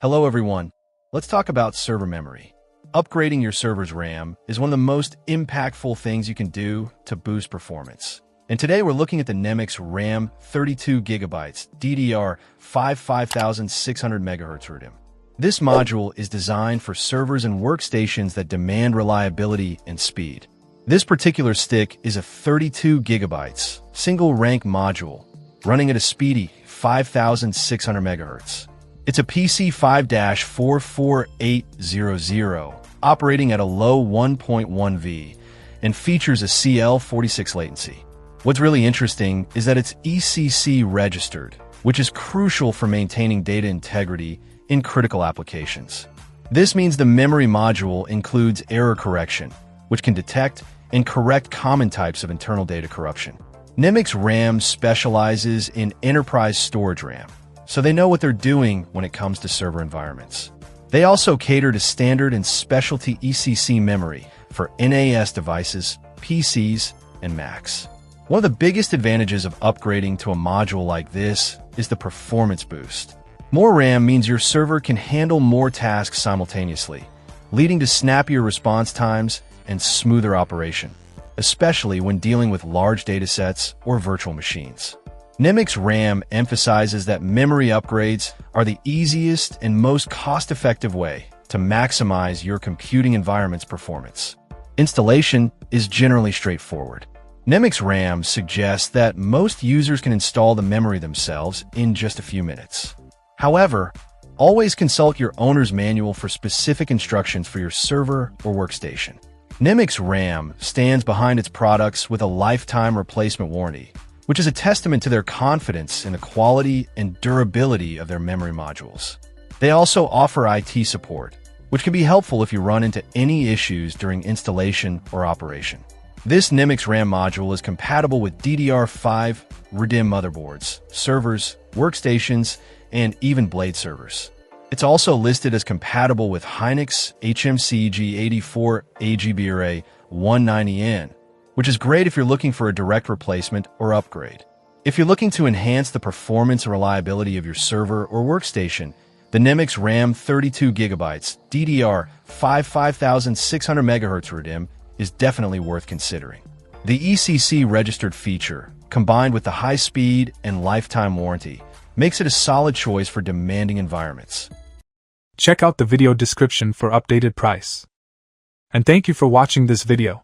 Hello everyone. Let's talk about server memory. Upgrading your server's RAM is one of the most impactful things you can do to boost performance. And today we're looking at the NEMIX RAM 32GB DDR5 5600MHz RDIMM. This module is designed for servers and workstations that demand reliability and speed. This particular stick is a 32GB single-rank module running at a speedy 5600 MHz. It's a PC5-44800 operating at a low 1.1 V and features a CL46 latency. What's really interesting is that it's ECC registered, which is crucial for maintaining data integrity in critical applications. This means the memory module includes error correction, which can detect and correct common types of internal data corruption. NEMIX RAM specializes in enterprise storage RAM, so they know what they're doing when it comes to server environments. They also cater to standard and specialty ECC memory for NAS devices, PCs, and Macs. One of the biggest advantages of upgrading to a module like this is the performance boost. More RAM means your server can handle more tasks simultaneously, leading to snappier response times and smoother operation, especially when dealing with large datasets or virtual machines. NEMIX RAM emphasizes that memory upgrades are the easiest and most cost-effective way to maximize your computing environment's performance. Installation is generally straightforward. NEMIX RAM suggests that most users can install the memory themselves in just a few minutes. However, always consult your owner's manual for specific instructions for your server or workstation. NEMIX RAM stands behind its products with a lifetime replacement warranty, which is a testament to their confidence in the quality and durability of their memory modules. They also offer IT support, which can be helpful if you run into any issues during installation or operation. This NEMIX RAM module is compatible with DDR5 RDIMM motherboards, servers, workstations, and even blade servers. It's also listed as compatible with Hynix HMC G84 array 190N, which is great if you're looking for a direct replacement or upgrade. If you're looking to enhance the performance and reliability of your server or workstation, the NEMIX RAM 32GB DDR5 5600MHz RDIMM is definitely worth considering. The ECC registered feature, combined with the high speed and lifetime warranty, makes it a solid choice for demanding environments. Check out the video description for updated price. And thank you for watching this video.